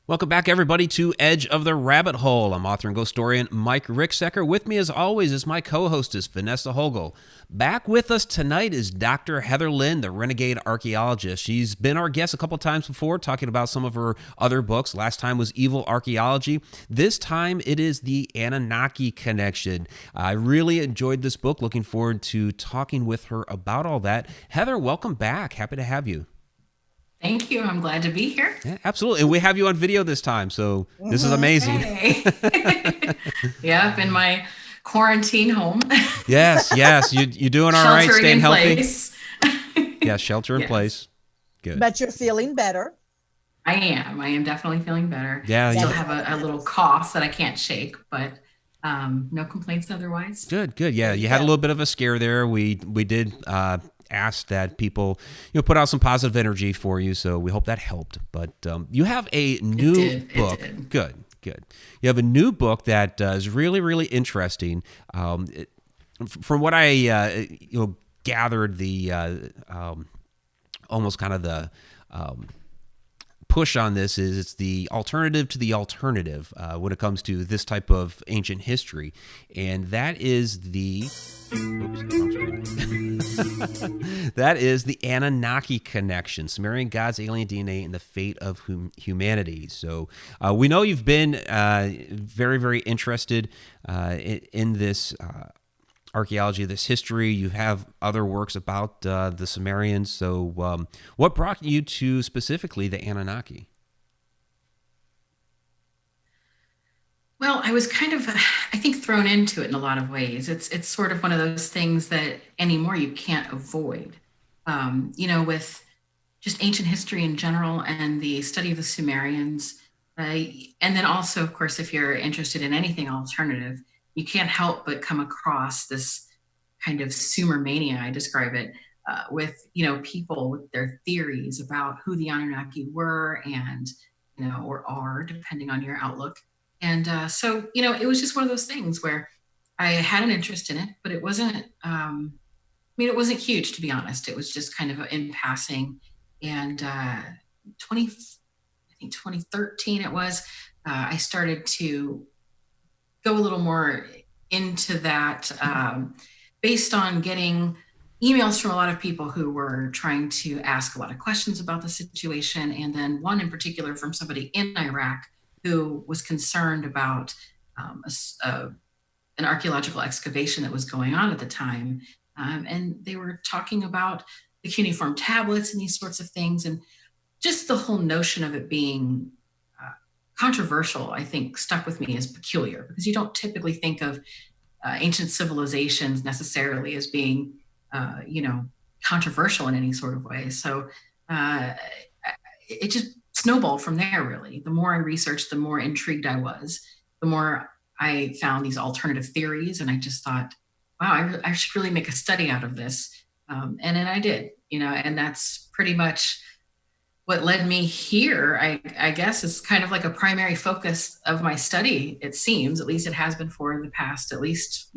Welcome back, everybody, to Edge of the Rabbit Hole. I'm author and ghost historian Mike Ricksecker. With me, as always, is my co-hostess, Vanessa Hogel. Back with us tonight is Dr. Heather Lynn, the Renegade Archaeologist. She's been our guest a couple times before, talking about some of her other books. Last time was Evil Archaeology. This time, it is the Anunnaki Connection. I really enjoyed this book. Looking forward to talking with her about all that. Heather, welcome back. Happy to have you. Thank you. I'm glad to be here. Yeah, absolutely. And we have you on video this time, so this is amazing. Hey. Yep, in my quarantine home. Yes. You doing all right? Sheltering Staying in healthy? place. Yeah, shelter in Yes. place. Good. But you're feeling better. I am definitely feeling better. Yeah. Still have a little cough that I can't shake, but no complaints otherwise. Good. Yeah, you had a little bit of a scare there. We did ask that people, put out some positive energy for you, so we hope that helped. But you have a new book. It did. Good. You have a new book that is really, really interesting. From what I gathered, the almost kind of the push on this is it's the alternative to the alternative when it comes to this type of ancient history, and that is the that is the Anunnaki Connection: Sumerian gods, alien DNA, and the fate of humanity. So we know you've been very, very interested in this archaeology, this history. You have other works about the Sumerians. So what brought you to specifically the Anunnaki? Well, I was kind of, I think, thrown into it in a lot of ways. It's sort of one of those things that anymore you can't avoid. With just ancient history in general and the study of the Sumerians, and then also, of course, if you're interested in anything alternative, you can't help but come across this kind of Sumer mania, I describe it, with people with their theories about who the Anunnaki were and or are, depending on your outlook. And so it was just one of those things where I had an interest in it, but it wasn't. It wasn't huge, to be honest. It was just kind of in passing. And 2013 it was. I started to go a little more into that based on getting emails from a lot of people who were trying to ask a lot of questions about the situation. And then one in particular from somebody in Iraq who was concerned about an archaeological excavation that was going on at the time. And they were talking about the cuneiform tablets and these sorts of things. And just the whole notion of it being controversial, I think, stuck with me as peculiar, because you don't typically think of ancient civilizations necessarily as being, controversial in any sort of way. So it just snowballed from there, really. The more I researched, the more intrigued I was, the more I found these alternative theories. And I just thought, wow, I should really make a study out of this. And then I did, and that's pretty much what led me here. I guess is kind of like a primary focus of my study, it seems. At least it has been for the past, at least,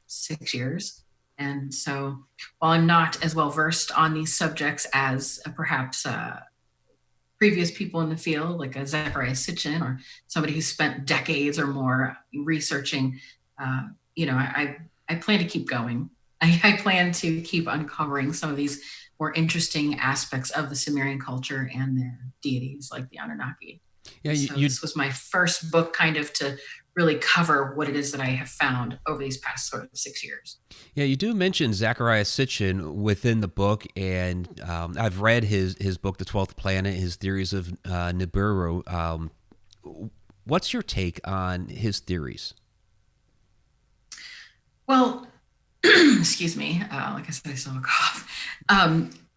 6 years. And so while I'm not as well versed on these subjects as perhaps previous people in the field, like a Zechariah Sitchin or somebody who spent decades or more researching, I plan to keep going. I plan to keep uncovering some of these more interesting aspects of the Sumerian culture and their deities, like the Anunnaki. Yeah, So this was my first book kind of to really cover what it is that I have found over these past sort of 6 years. Yeah, you do mention Zechariah Sitchin within the book, and I've read his book, The 12th Planet, his theories of Nibiru. What's your take on his theories? Well, excuse me. Like I said, I still have a cough.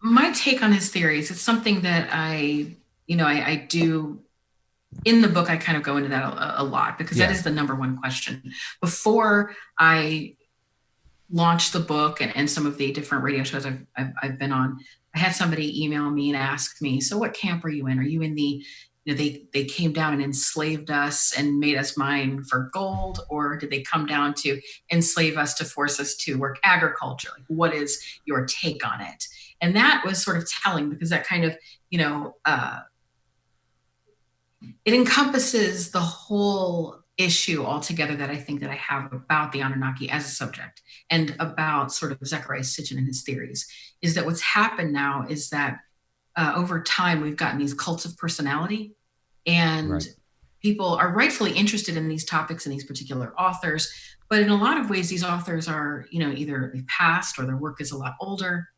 My take on his theories, it's something that I do in the book. I kind of go into that a lot because that is the number one question. Before I launched the book and some of the different radio shows I've been on, I had somebody email me and ask me, so what camp are you in? Are you in the, they came down and enslaved us and made us mine for gold, or did they come down to enslave us to force us to work agriculture? Like, what is your take on it? And that was sort of telling, because that kind of, it encompasses the whole issue altogether that I think that I have about the Anunnaki as a subject and about sort of Zecharia Sitchin and his theories. Is that what's happened now is that over time we've gotten these cults of personality, and people are rightfully interested in these topics and these particular authors, but in a lot of ways these authors are, either they've passed or their work is a lot older.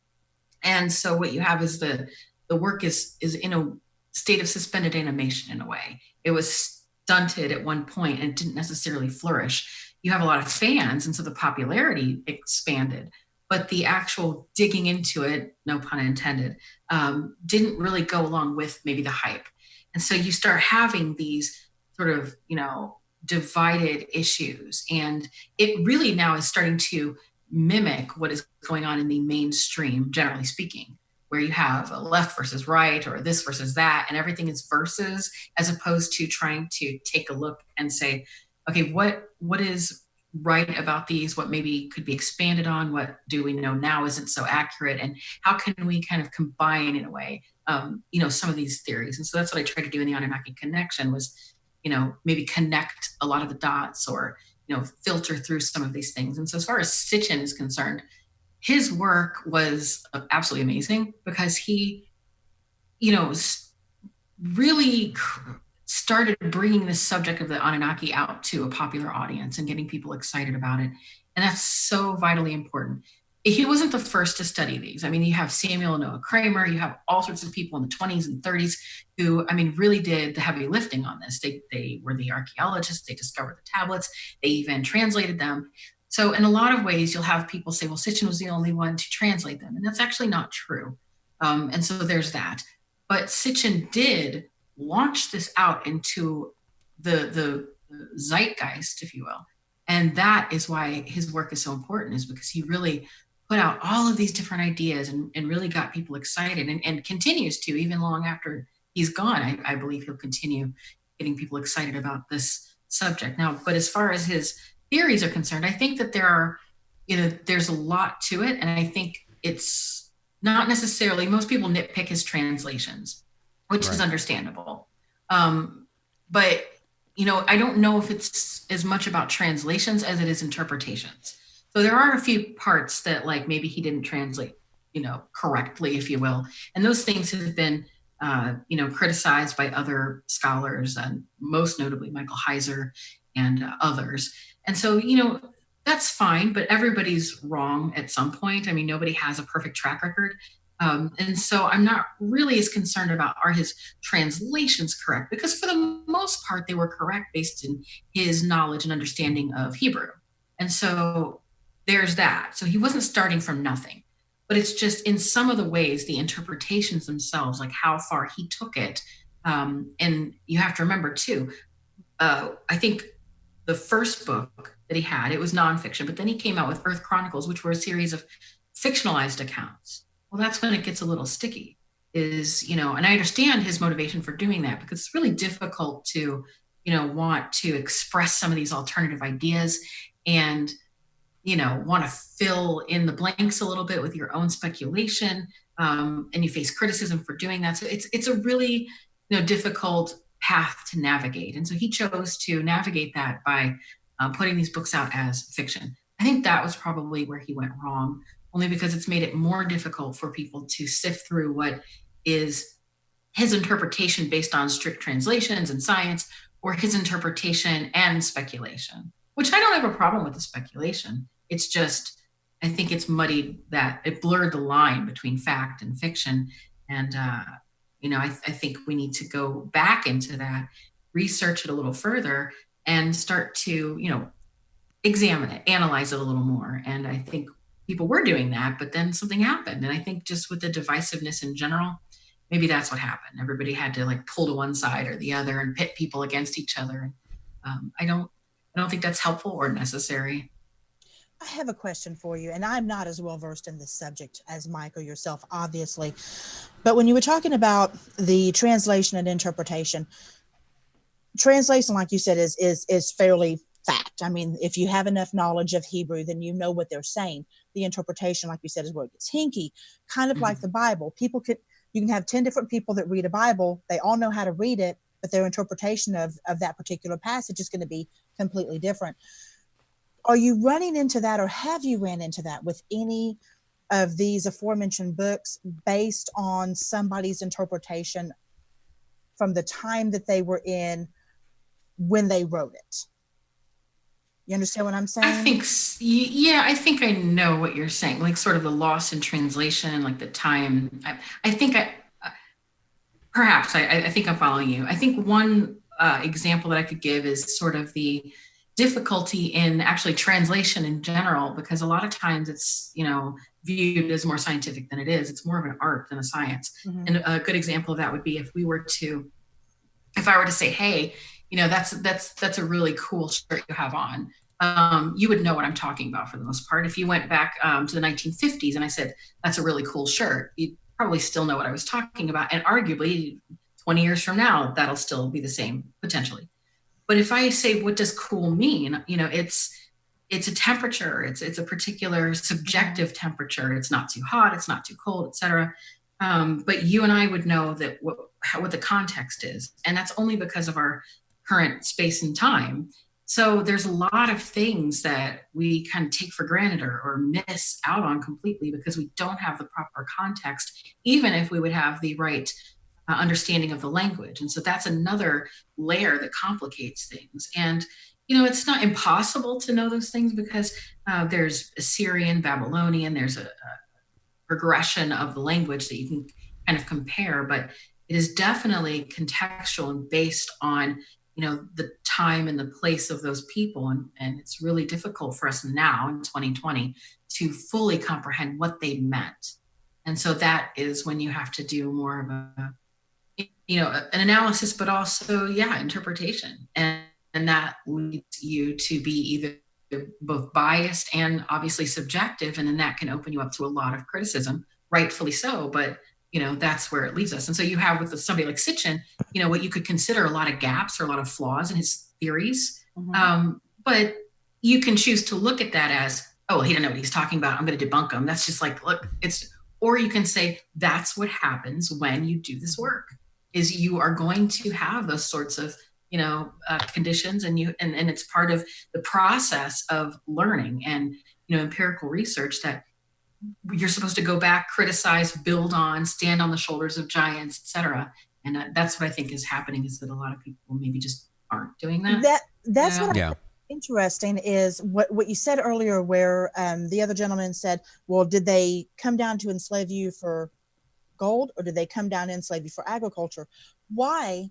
And so what you have is the work is in a state of suspended animation in a way. It was stunted at one point and didn't necessarily flourish. You have a lot of fans, and so the popularity expanded, but the actual digging into it, no pun intended, didn't really go along with maybe the hype. And so you start having these sort of, divided issues. And it really now is starting to mimic what is going on in the mainstream, generally speaking, where you have a left versus right or this versus that, and everything is versus, as opposed to trying to take a look and say, okay, what is right about these? What maybe could be expanded on? What do we know now isn't so accurate? And how can we kind of combine in a way, some of these theories? And so that's what I tried to do in the Anunnaki Connection was, maybe connect a lot of the dots or, filter through some of these things. And so as far as Sitchin is concerned, his work was absolutely amazing because he, really started bringing this subject of the Anunnaki out to a popular audience and getting people excited about it. And that's so vitally important. He wasn't the first to study these. I mean, you have Samuel and Noah Kramer, you have all sorts of people in the 20s and 30s who, really did the heavy lifting on this. They were the archaeologists, they discovered the tablets, they even translated them. So in a lot of ways, you'll have people say, well, Sitchin was the only one to translate them. And that's actually not true. And so there's that. But Sitchin did launch this out into the zeitgeist, if you will. And that is why his work is so important, is because he really put out all of these different ideas and really got people excited and continues to, even long after he's gone. I believe he'll continue getting people excited about this subject. Now, but as far as his theories are concerned, I think that there's a lot to it. And I think it's not necessarily, most people nitpick his translations, which is understandable. But, I don't know if it's as much about translations as it is interpretations. So there are a few parts that like maybe he didn't translate, correctly, if you will. And those things have been, criticized by other scholars, and most notably Michael Heiser and others. And so, that's fine, but everybody's wrong at some point. I mean, nobody has a perfect track record. And so I'm not really as concerned about are his translations correct, because for the most part, they were correct based in his knowledge and understanding of Hebrew. And so there's that. So he wasn't starting from nothing, but it's just in some of the ways, the interpretations themselves, like how far he took it. And you have to remember too, I think the first book that he had, it was nonfiction, but then he came out with Earth Chronicles, which were a series of fictionalized accounts. Well, that's when it gets a little sticky, and I understand his motivation for doing that, because it's really difficult to, want to express some of these alternative ideas and, want to fill in the blanks a little bit with your own speculation. And you face criticism for doing that. So it's a really, difficult path to navigate. And so he chose to navigate that by putting these books out as fiction. I think that was probably where he went wrong, only because it's made it more difficult for people to sift through what is his interpretation based on strict translations and science, or his interpretation and speculation, which I don't have a problem with the speculation. It's just, I think it's muddied that it blurred the line between fact and fiction. And, I think we need to go back into that, research it a little further, and start to, examine it, analyze it a little more. And I think people were doing that, but then something happened. And I think just with the divisiveness in general, maybe that's what happened. Everybody had to like pull to one side or the other and pit people against each other. I don't think that's helpful or necessary. I have a question for you, and I'm not as well versed in this subject as Mike or yourself, obviously. But when you were talking about the translation and interpretation, translation, like you said, is fairly fact. I mean, if you have enough knowledge of Hebrew, then you know what they're saying. The interpretation, like you said, is where it gets hinky, kind of like the Bible. You can have 10 different people that read a Bible. They all know how to read it, but their interpretation of that particular passage is going to be completely different. Are you running into that, or have you ran into that with any of these aforementioned books based on somebody's interpretation from the time that they were in when they wrote it? You understand what I'm saying? I think I know what you're saying, like sort of the loss in translation, like the time. I think I think I'm following you. I think one example that I could give is sort of the difficulty in actually translation in general, because a lot of times it's, viewed as more scientific than it is. It's more of an art than a science. Mm-hmm. And a good example of that would be if I were to say, hey, that's a really cool shirt you have on. You would know what I'm talking about for the most part. If you went back to the 1950s and I said, that's a really cool shirt, you'd probably still know what I was talking about. And arguably 20 years from now, that'll still be the same potentially. But if I say, what does cool mean? It's a temperature. It's a particular subjective temperature. It's not too hot. It's not too cold, etc. But you and I would know that what the context is. And that's only because of our current space and time. So there's a lot of things that we kind of take for granted or miss out on completely because we don't have the proper context, even if we would have the right understanding of the language. And so that's another layer that complicates things. And, it's not impossible to know those things because there's Assyrian, Babylonian, there's a progression of the language that you can kind of compare, but it is definitely contextual and based on, the time and the place of those people. And it's really difficult for us now in 2020 to fully comprehend what they meant. And so that is when you have to do more of an analysis, but also, interpretation. And that leads you to be either both biased and obviously subjective. And then that can open you up to a lot of criticism, rightfully so. But, that's where it leaves us. And so you have with somebody like Sitchin, what you could consider a lot of gaps or a lot of flaws in his theories. Mm-hmm. But you can choose to look at that as, oh, he didn't know what he's talking about, I'm going to debunk him. That's just like, look, or you can say, that's what happens when you do this work, is you are going to have those sorts of, conditions, and it's part of the process of learning and, empirical research that you're supposed to go back, criticize, build on, stand on the shoulders of giants, etc. And that's what I think is happening, is that a lot of people maybe just aren't doing that. That's what I think interesting is what you said earlier, where the other gentleman said, well, did they come down to enslave you for gold, or did they come down to enslave you for agriculture? Why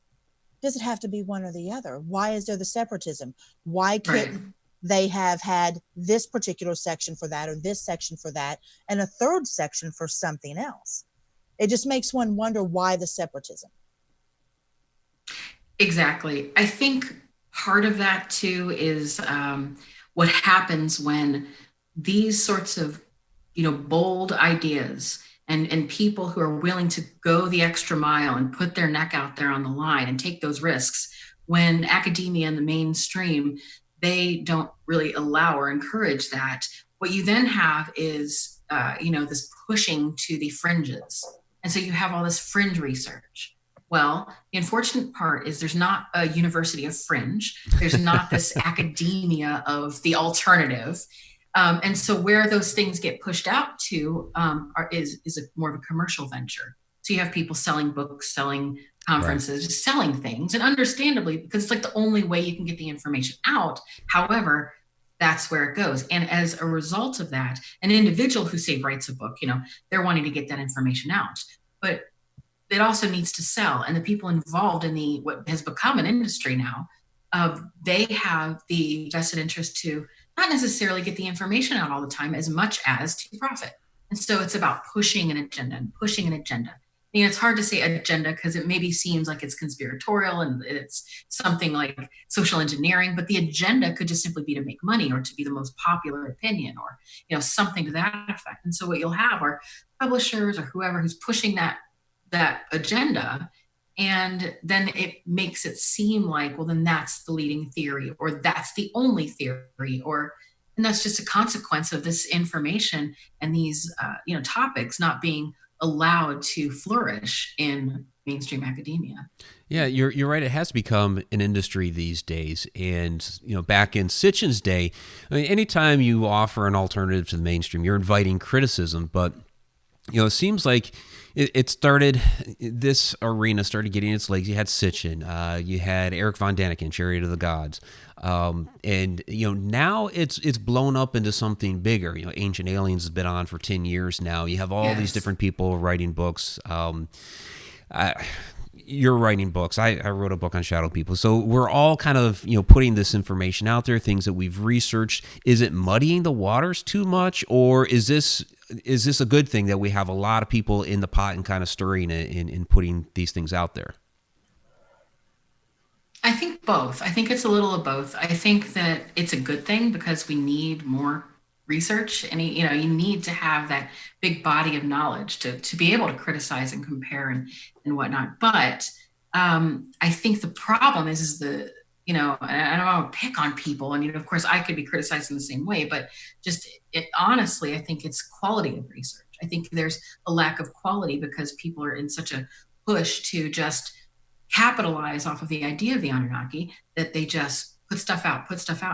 does it have to be one or the other? Why is there the separatism? Why couldn't they have had this particular section for that, or this section for that, and a third section for something else? It just makes one wonder why the separatism. Exactly. I think part of that too is what happens when these sorts of, bold ideas and people who are willing to go the extra mile and put their neck out there on the line and take those risks, when academia and the mainstream, they don't really allow or encourage that. What you then have is, this pushing to the fringes. And so you have all this fringe research. Well, the unfortunate part is there's not a university of fringe. There's not this academia of the alternative. And so where those things get pushed out to is more of a commercial venture. So you have people selling books, selling conferences, just selling things, and understandably, because it's like the only way you can get the information out. However, that's where it goes. And as a result of that, an individual who, say, writes a book, they're wanting to get that information out, but it also needs to sell. And the people involved in what has become an industry now, they have the vested interest to not necessarily get the information out all the time as much as to profit. And so it's about pushing an agenda and pushing an agenda. It's hard to say agenda because it maybe seems like it's conspiratorial and it's something like social engineering, but the agenda could just simply be to make money or to be the most popular opinion or, something to that effect. And so what you'll have are publishers or whoever who's pushing that agenda. And then it makes it seem like, well, then that's the leading theory, or that's the only theory, and that's just a consequence of this information and these, topics not being allowed to flourish in, mainstream academia. Yeah, you're right. It has become an industry these days. And, back in Sitchin's day, I mean, anytime you offer an alternative to the mainstream, you're inviting criticism. But, it seems like this arena started getting its legs. You had Sitchin, you had Eric Von Daniken, Chariot of the Gods. And, now it's blown up into something bigger. Ancient Aliens has been on for 10 years now. You have all these different people writing books. You're writing books. I wrote a book on shadow people. So we're all kind of, putting this information out there, things that we've researched. Is it muddying the waters too much, or is this a good thing that we have a lot of people in the pot and kind of stirring it in putting these things out there? I think both. I think it's a little of both. I think that it's a good thing because we need more research, and you need to have that big body of knowledge to be able to criticize and compare and whatnot. But I think the problem is the and I don't want to pick on people, and of course I could be criticized in the same way, but honestly, I think it's quality of research. I think there's a lack of quality because people are in such a push to just capitalize off of the idea of the Anunnaki that they just put stuff out,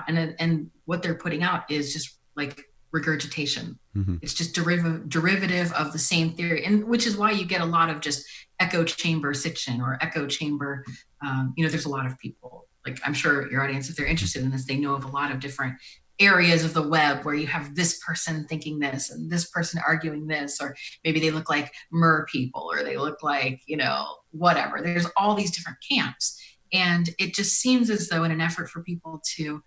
and what they're putting out is just like regurgitation. Mm-hmm. It's just derivative of the same theory, and which is why you get a lot of just echo chamber Sitchin or echo chamber. There's a lot of people, like I'm sure your audience, if they're interested in this, they know of a lot of different areas of the web where you have this person thinking this and this person arguing this, or maybe they look like mer people, or they look like, whatever. There's all these different camps. And it just seems as though in an effort for people to,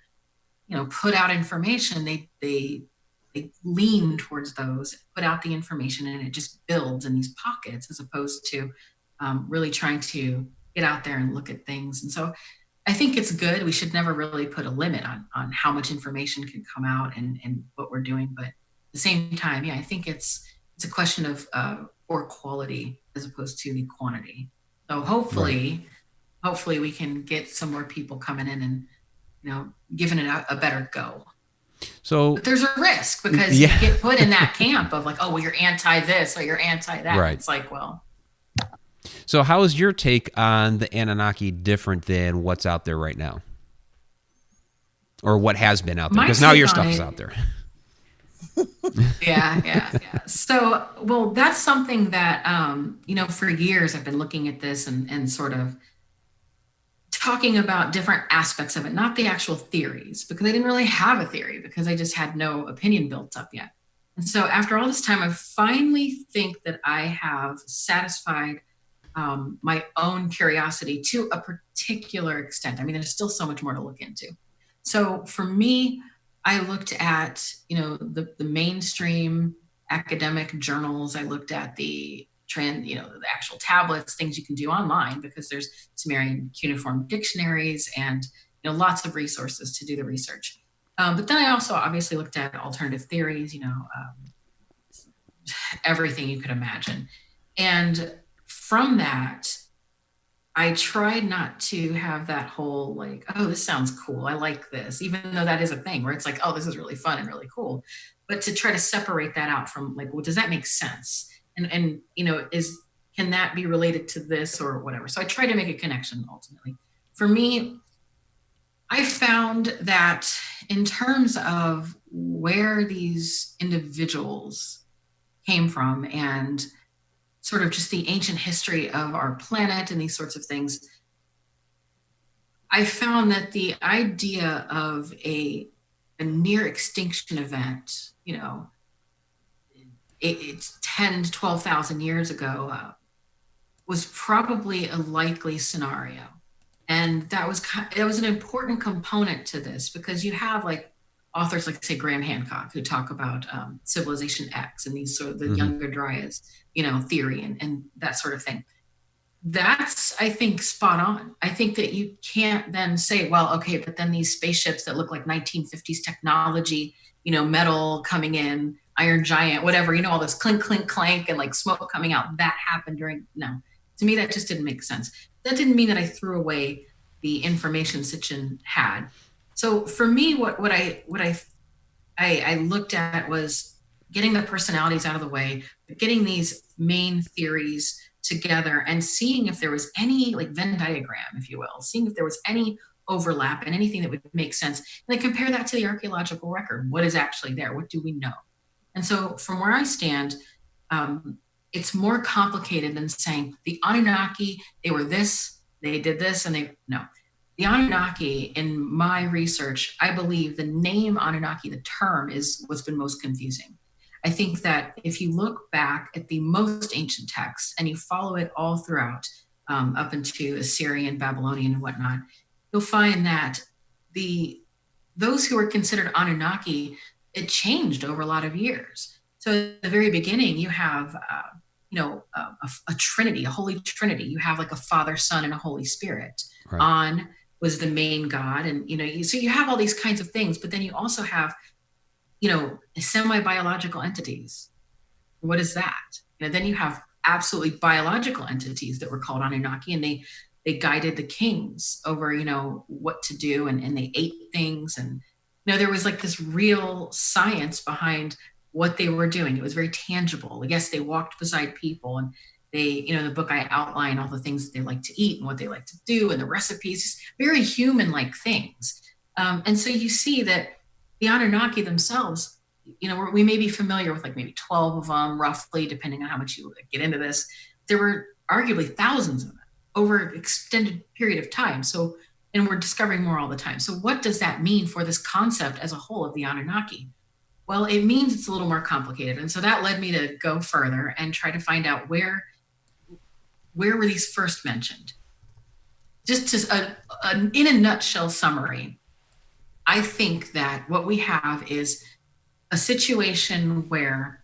put out information, they lean towards those, put out the information, and it just builds in these pockets as opposed to really trying to get out there and look at things. And so I think it's good. We should never really put a limit on how much information can come out and what we're doing. But at the same time, I think it's a question of or quality as opposed to the quantity. So hopefully we can get some more people coming in and, giving it a better go. But there's a risk because you get put in that camp of like, oh, well, you're anti this or you're anti that. Right. It's like, well. So how is your take on the Anunnaki different than what's out there right now? Or what has been out there? Because now your stuff is out there. Yeah. So, well, that's something that, for years I've been looking at this and sort of talking about different aspects of it, not the actual theories, because I didn't really have a theory because I just had no opinion built up yet. And so after all this time, I finally think that I have satisfied my own curiosity to a particular extent. I mean, there's still so much more to look into. So for me, I looked at, the mainstream academic journals. I looked at the the actual tablets, things you can do online because there's Sumerian cuneiform dictionaries and, lots of resources to do the research. But then I also obviously looked at alternative theories, everything you could imagine. And from that, I tried not to have that whole like, oh, this sounds cool. I like this, even though that is a thing where it's like, oh, this is really fun and really cool. But to try to separate that out from like, well, does that make sense? And can that be related to this or whatever? So I try to make a connection ultimately. For me, I found that in terms of where these individuals came from and sort of just the ancient history of our planet and these sorts of things, I found that the idea of a near extinction event, it's 10 to 12,000 years ago, was probably a likely scenario. And that was an important component to this because you have like authors like say Graham Hancock who talk about Civilization X and these sort of the Younger Dryas, theory and that sort of thing. That's, I think, spot on. I think that you can't then say, well, okay, but then these spaceships that look like 1950s technology, metal coming in, Iron Giant, whatever, all this clink, clink, clank and like smoke coming out, that happened no. To me, that just didn't make sense. That didn't mean that I threw away the information Sitchin had. So for me, what I looked at was getting the personalities out of the way, getting these main theories together and seeing if there was any like Venn diagram, if you will, seeing if there was any overlap and anything that would make sense. And they compare that to the archaeological record. What is actually there? What do we know? And so from where I stand, it's more complicated than saying the Anunnaki, they were this, they did this, and no. The Anunnaki, in my research, I believe the name Anunnaki, the term, is what's been most confusing. I think that if you look back at the most ancient texts and you follow it all throughout, up into Assyrian, Babylonian, and whatnot, you'll find that those who were considered Anunnaki, it changed over a lot of years. So at the very beginning, you have a trinity, a holy trinity. You have like a Father, Son, and a Holy Spirit. Right. An was the main god, and so you have all these kinds of things. But then you also have, semi-biological entities. What is that? Then you have absolutely biological entities that were called Anunnaki, and they guided the kings over, what to do, and they ate things, and there was like this real science behind what they were doing. It was very tangible. Yes, they walked beside people, and they, in the book I outline all the things that they like to eat and what they like to do and the recipes, very human-like things. And so you see that the Anunnaki themselves, we may be familiar with like maybe 12 of them, roughly, depending on how much you get into this. There were arguably thousands of them over an extended period of time. So, and we're discovering more all the time. So what does that mean for this concept as a whole of the Anunnaki? Well, it means it's a little more complicated. And so that led me to go further and try to find out where were these first mentioned. Just as in a nutshell summary, I think that what we have is a situation where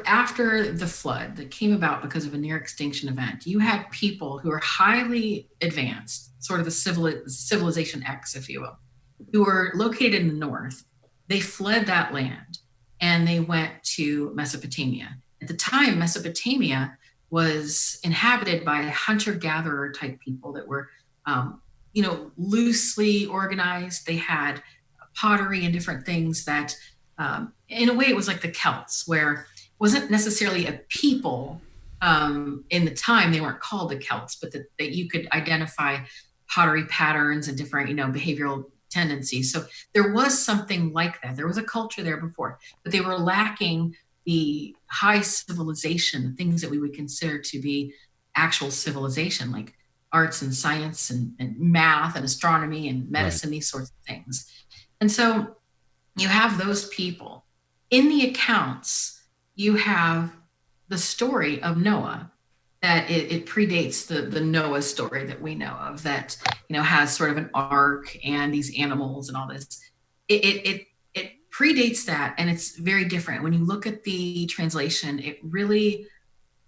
after the flood that came about because of a near extinction event, you had people who are highly advanced, sort of the civilization X, if you will, who were located in the north. They fled that land and they went to Mesopotamia. At the time, Mesopotamia was inhabited by hunter-gatherer type people that were, loosely organized. They had pottery and different things that, in a way, it was like the Celts, where it wasn't necessarily a people. In the time, they weren't called the Celts, but that you could identify pottery patterns and different, behavioral tendencies. So there was something like that. There was a culture there before, but they were lacking the high civilization, the things that we would consider to be actual civilization, like arts and science and math and astronomy and medicine, right. These sorts of things. And so you have those people. In the accounts, you have the story of Noah, that it predates the Noah story that we know of, that, has sort of an ark and these animals and all this. It predates that, and it's very different. When you look at the translation, it really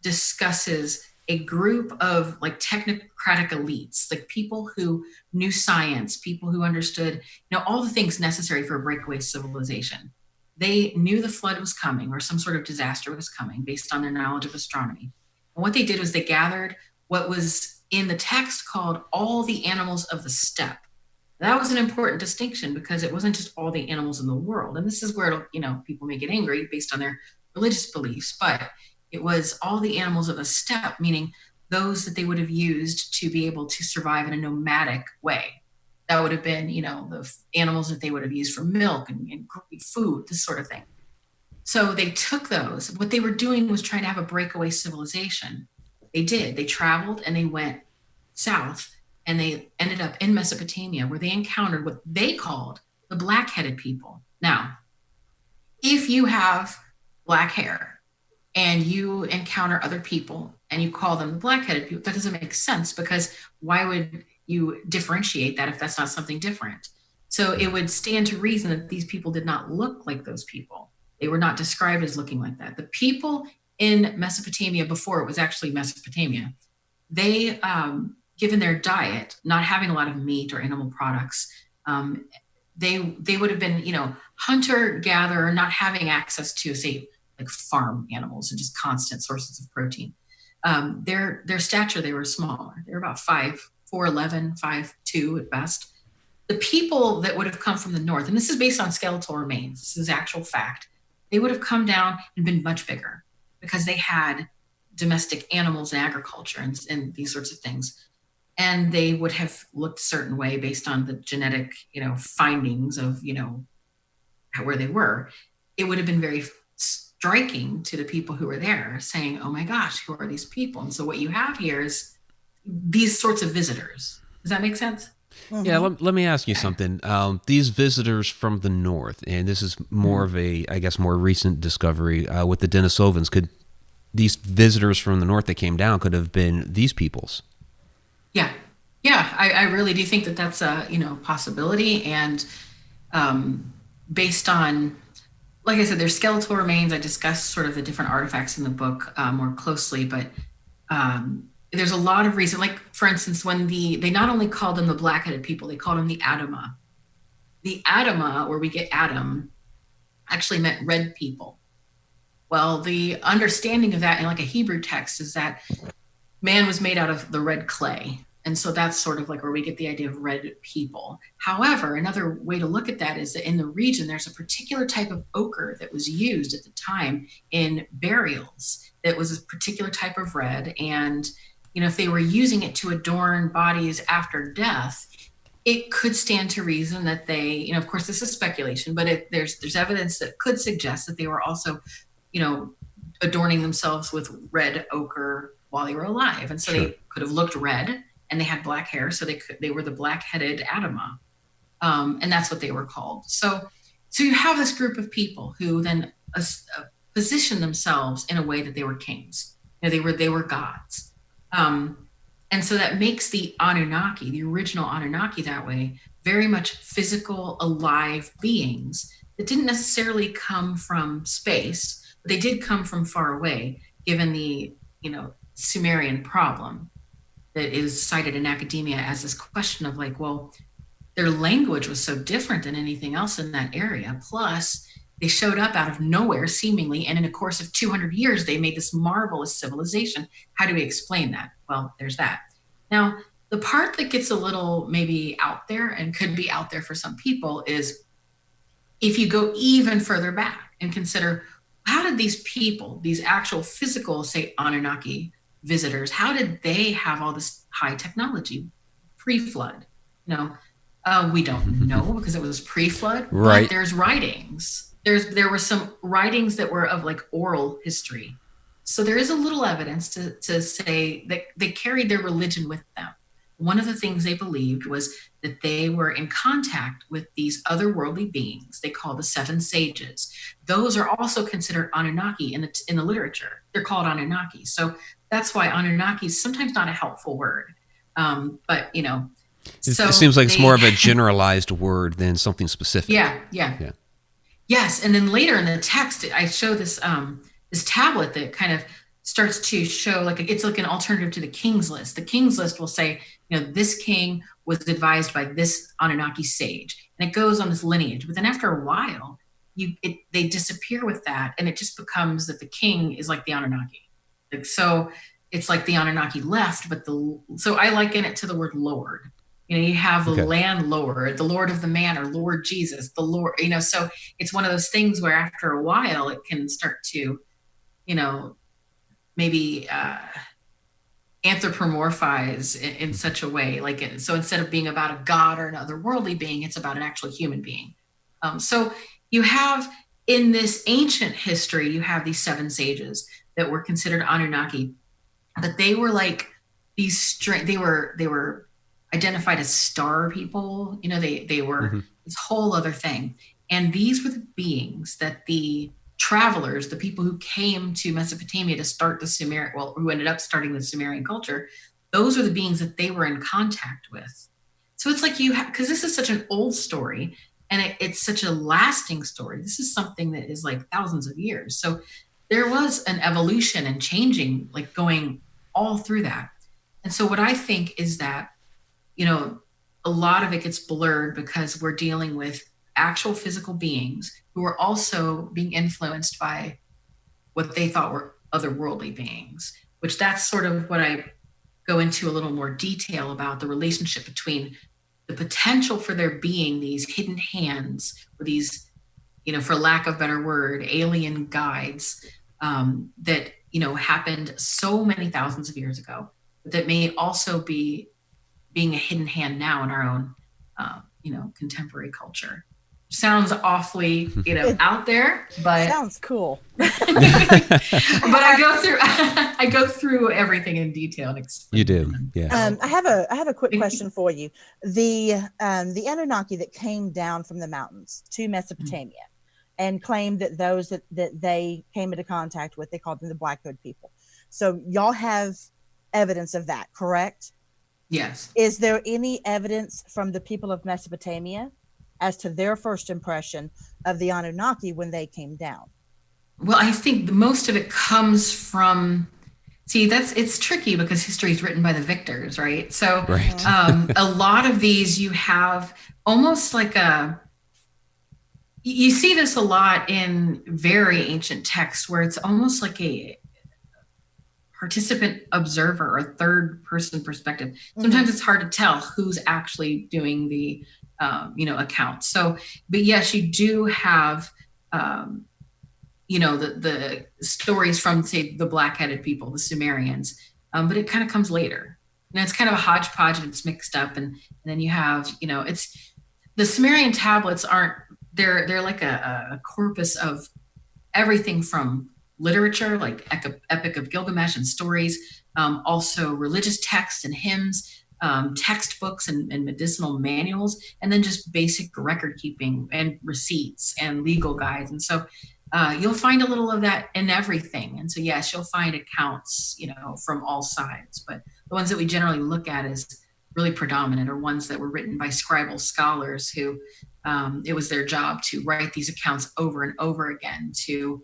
discusses a group of like technocratic elites, like people who knew science, people who understood, all the things necessary for a breakaway civilization. They knew the flood was coming or some sort of disaster was coming based on their knowledge of astronomy. And what they did was they gathered what was in the text called all the animals of the steppe. That was an important distinction because it wasn't just all the animals in the world. And this is where, people may get angry based on their religious beliefs, but it was all the animals of the steppe, meaning those that they would have used to be able to survive in a nomadic way. That would have been, the animals that they would have used for milk and food, this sort of thing. So they took those. What they were doing was trying to have a breakaway civilization. They did. They traveled and they went south, and they ended up in Mesopotamia, where they encountered what they called the black-headed people. Now, if you have black hair and you encounter other people and you call them the black-headed people, that doesn't make sense, because why would you differentiate that if that's not something different? So it would stand to reason that these people did not look like those people. They were not described as looking like that. The people in Mesopotamia, before it was actually Mesopotamia, they, given their diet, not having a lot of meat or animal products, they would have been, hunter-gatherer, not having access to, say, like farm animals and just constant sources of protein. Their stature, they were smaller. They were about 5'4", 5'11", 5'2" at best. The people that would have come from the north, and this is based on skeletal remains, this is actual fact, they would have come down and been much bigger because they had domestic animals and agriculture and these sorts of things. And they would have looked a certain way based on the genetic, findings of, where they were. It would have been very striking to the people who were there, saying, oh my gosh, who are these people? And so what you have here is these sorts of visitors. Does that make sense? Mm-hmm. Yeah, let me ask you something. These visitors from the north, and this is more of a, I guess, more recent discovery with the Denisovans. Could these visitors from the north that came down could have been these peoples? Yeah, I really do think that that's a possibility, and based on, like I said, there's skeletal remains. I discussed sort of the different artifacts in the book more closely, but there's a lot of reason. Like, for instance, when they not only called them the black-headed people, they called them the Adama. The Adama, where we get Adam, actually meant red people. Well, the understanding of that in like a Hebrew text is that man was made out of the red clay. And so that's sort of like where we get the idea of red people. However, another way to look at that is that in the region, there's a particular type of ochre that was used at the time in burials that was a particular type of red. And, if they were using it to adorn bodies after death, it could stand to reason that they, of course, this is speculation, but there's evidence that could suggest that they were also, adorning themselves with red ochre while they were alive. And so they could have looked red, and they had black hair, so they were the black-headed Adama, and that's what they were called. So you have this group of people who then position themselves in a way that they were kings. They were gods, and so that makes the Anunnaki, the original Anunnaki, that way, very much physical, alive beings that didn't necessarily come from space, but they did come from far away, given the Sumerian problem that is cited in academia as this question of like, well, their language was so different than anything else in that area. Plus, they showed up out of nowhere, seemingly, and in a course of 200 years, they made this marvelous civilization. How do we explain that? Well, there's that. Now, the part that gets a little maybe out there and could be out there for some people is if you go even further back and consider, how did these people, these actual physical, say, Anunnaki visitors, how did they have all this high technology pre-flood? We don't know because it was pre-flood. Right. But there's writings. There were some writings that were of like oral history. So there is a little evidence to say that they carried their religion with them. One of the things they believed was that they were in contact with these otherworldly beings they call the seven sages. Those are also considered Anunnaki in the literature. They're called Anunnaki. So that's why Anunnaki is sometimes not a helpful word. But, it seems like it's more of a generalized word than something specific. Yeah. Yes. And then later in the text, I show this tablet that kind of starts to show it's like an alternative to the King's List. The King's List will say, this king was advised by this Anunnaki sage, and it goes on this lineage. But then after a while, they disappear with that, and it just becomes that the king is like the Anunnaki. So it's like the Anunnaki left, so I liken it to the word Lord. You have the landlord, the Lord of the Manor, Lord Jesus, the Lord. So it's one of those things where after a while it can start to, maybe anthropomorphize in such a way, so instead of being about a god or an otherworldly being, it's about an actual human being. So you have in this ancient history, you have these seven sages that were considered Anunnaki, but they were like these they were identified as star people. They were this whole other thing, and these were the beings that the travelers, the people who came to Mesopotamia to start who ended up starting the Sumerian culture, those are the beings that they were in contact with. So it's like because this is such an old story, and it's such a lasting story. This is something that is like thousands of years. So there was an evolution and changing, like going all through that. And so what I think is that, a lot of it gets blurred because we're dealing with actual physical beings who are also being influenced by what they thought were otherworldly beings, which that's sort of what I go into a little more detail about the relationship between the potential for there being these hidden hands or these, for lack of a better word, alien guides that, happened so many thousands of years ago, but that may also be being a hidden hand now in our own, contemporary culture. Sounds awfully, out there, but sounds cool. but I go through everything in detail. And you do, yeah. I have a quick question for you. The Anunnaki that came down from the mountains to Mesopotamia and claimed that those that they came into contact with, they called them the Black Hood people. So y'all have evidence of that, correct? Yes. Is there any evidence from the people of Mesopotamia as to their first impression of the Anunnaki when they came down? Well, I think most of it comes from, it's tricky because history is written by the victors, right? So right. A lot of these you have almost like you see this a lot in very ancient texts where it's almost like a participant observer or third person perspective. Sometimes it's hard to tell who's actually doing the account. So, but yes, you do have the stories from, say, the black-headed people, the Sumerians, but it kind of comes later. And it's kind of a hodgepodge and it's mixed up. And then you have, it's the Sumerian tablets they're like a corpus of everything from literature, like Epic of Gilgamesh and stories, also religious texts and hymns, textbooks and medicinal manuals, and then just basic record keeping and receipts and legal guides. And so you'll find a little of that in everything. And so, yes, you'll find accounts, from all sides, but the ones that we generally look at as really predominant are ones that were written by scribal scholars who it was their job to write these accounts over and over again to,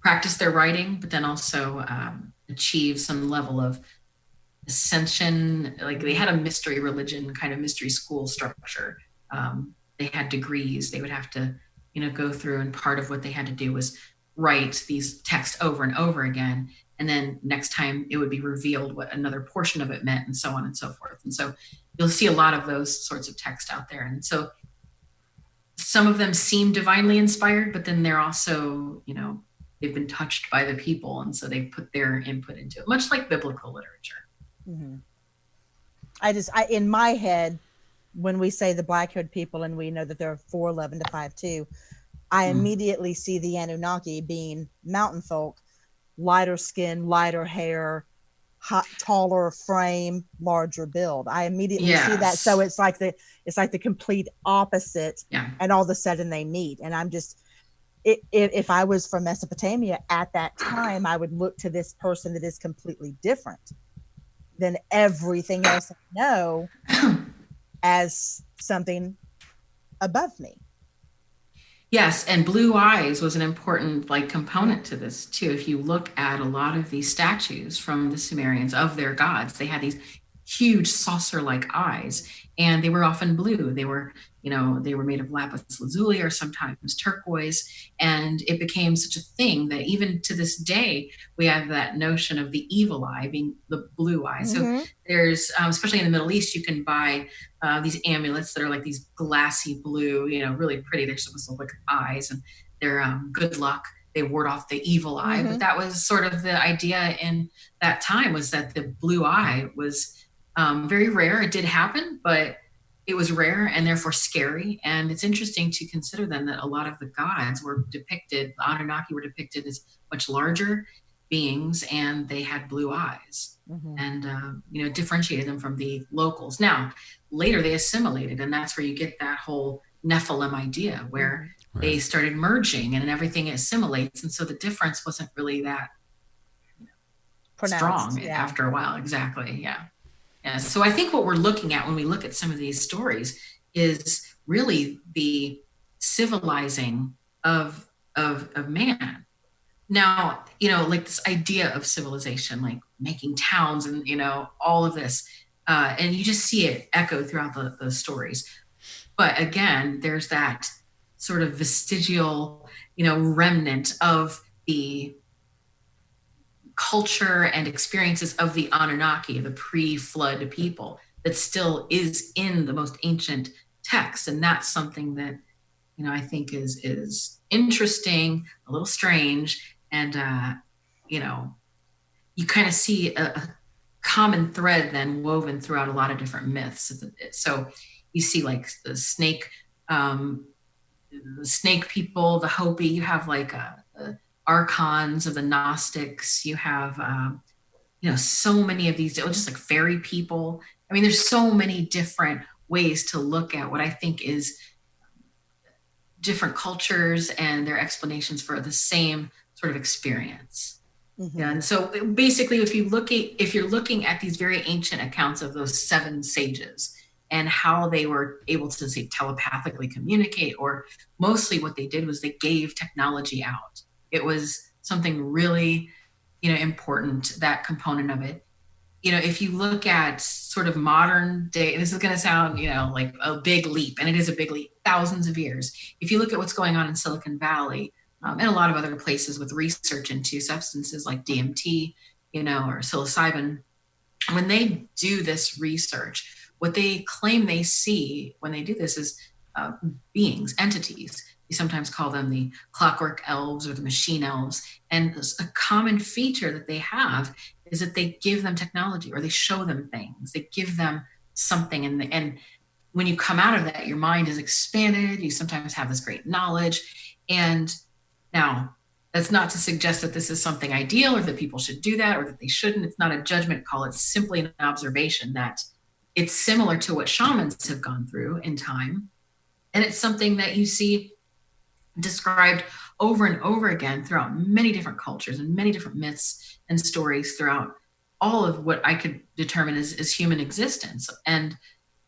practice their writing, but then also achieve some level of ascension. Like they had a mystery religion, kind of mystery school structure. They had degrees they would have to, go through. And part of what they had to do was write these texts over and over again. And then next time it would be revealed what another portion of it meant, and so on and so forth. And so you'll see a lot of those sorts of text out there. And so some of them seem divinely inspired, but then they're also, they've been touched by the people. And so they put their input into it, much like biblical literature. Mm-hmm. I in my head, when we say the Black Hood people and we know that they're 4'11" to 5'2", I immediately see the Anunnaki being mountain folk, lighter skin, lighter hair, taller frame, larger build. I immediately see that. So it's like the complete opposite. Yeah. And all of a sudden they meet. And I'm just, if I was from Mesopotamia at that time, I would look to this person that is completely different than everything else I know as something above me. Yes, and blue eyes was an important component to this too. If you look at a lot of these statues from the Sumerians of their gods, they had these huge saucer-like eyes, and they were often blue. They were, they were made of lapis lazuli or sometimes turquoise, and it became such a thing that even to this day we have that notion of the evil eye being the blue eye. Mm-hmm. So there's, especially in the Middle East, you can buy these amulets that are like these glassy blue, really pretty. They're supposed to look like eyes, and they're good luck. They ward off the evil eye. Mm-hmm. But that was sort of the idea in that time, was that the blue eye was very rare. It did happen, but it was rare and therefore scary. And it's interesting to consider then that a lot of the gods were depicted, the Anunnaki were depicted as much larger beings, and they had blue eyes. Mm-hmm. And, differentiated them from the locals. Now, later they assimilated, and that's where you get that whole Nephilim idea, where they started merging and everything assimilates. And so the difference wasn't really that strong after a while. Exactly. Yeah. Yeah. So I think what we're looking at when we look at some of these stories is really the civilizing of man. Now, like this idea of civilization, like making towns and, all of this, and you just see it echo throughout the stories. But again, there's that sort of vestigial, remnant of the culture and experiences of the Anunnaki, the pre-flood people, that still is in the most ancient texts. And that's something that, I think is interesting, a little strange, And, you know, you kind of see a common thread then woven throughout a lot of different myths. So you see like um, the snake people, the Hopi, you have like the archons of the Gnostics, you have, so many of these, just like fairy people. I mean, there's so many different ways to look at what I think is different cultures and their explanations for the same sort of experience. Mm-hmm. And so basically, if you're looking at these very ancient accounts of those 7 sages and how they were able to, say, telepathically communicate, or mostly what they did was they gave technology out. It was something really, important, that component of it. If you look at sort of modern day, this is going to sound, like a big leap, and it is a big leap, thousands of years. If you look at what's going on in Silicon Valley, and a lot of other places with research into substances like DMT, or psilocybin, when they do this research, what they claim they see when they do this is beings, entities. We sometimes call them the clockwork elves or the machine elves. And a common feature that they have is that they give them technology, or they show them things. They give them something. And when you come out of that, your mind is expanded. You sometimes have this great knowledge. And now, that's not to suggest that this is something ideal or that people should do that or that they shouldn't. It's not a judgment call. It's simply an observation that it's similar to what shamans have gone through in time. And it's something that you see described over and over again throughout many different cultures and many different myths and stories throughout all of what I could determine as human existence. And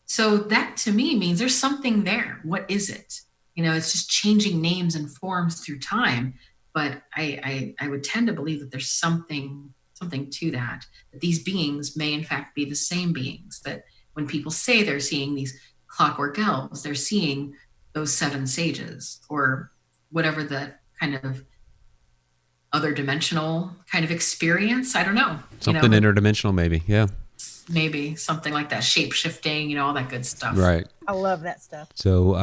so that to me means there's something there. What is it? It's just changing names and forms through time. But I would tend to believe that there's something to that these beings may in fact be the same beings, that when people say they're seeing these clockwork elves, they're seeing those 7 sages, or whatever the kind of other dimensional kind of experience. I don't know. Something interdimensional, maybe. Yeah. Maybe something like that, shape shifting, all that good stuff. Right. I love that stuff. So,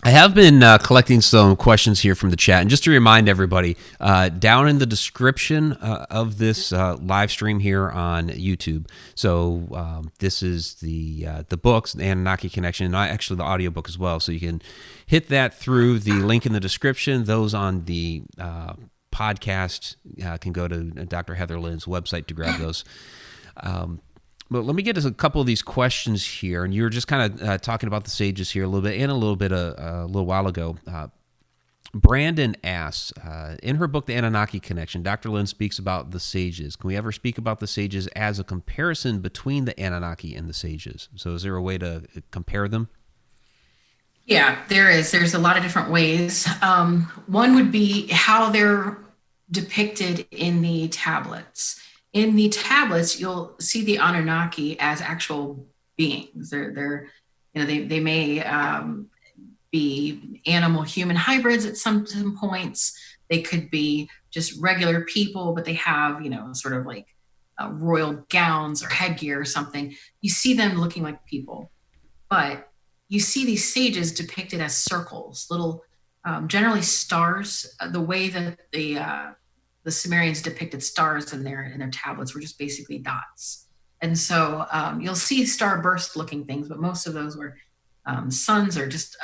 I have been collecting some questions here from the chat, and just to remind everybody, down in the description of this live stream here on YouTube. So this is the books, the Anunnaki Connection, and actually the audiobook as well. So you can hit that through the link in the description. Those on the podcast can go to Dr. Heather Lynn's website to grab those. But let me get to a couple of these questions here, and you were just kind of talking about the sages here a little bit, and a little bit a little while ago. Brandon asks, in her book, The Anunnaki Connection, Dr. Lynn speaks about the sages. Can we ever speak about the sages as a comparison between the Anunnaki and the sages? So is there a way to compare them? Yeah, there is. There's a lot of different ways. One would be how they're depicted in the tablets. In the tablets, you'll see the Anunnaki as actual beings. They're they may be animal-human hybrids at some points. They could be just regular people, but they have sort of like royal gowns or headgear or something. You see them looking like people, but you see these sages depicted as circles, little, generally stars. The way that the Sumerians depicted stars in their tablets were just basically dots. And so you'll see starburst looking things, but most of those were suns or just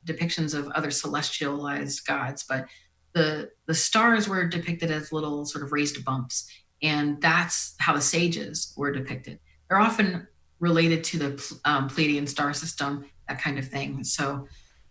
depictions of other celestialized gods. But the stars were depicted as little sort of raised bumps. And that's how the sages were depicted. They're often related to the Pleiadian star system, that kind of thing. So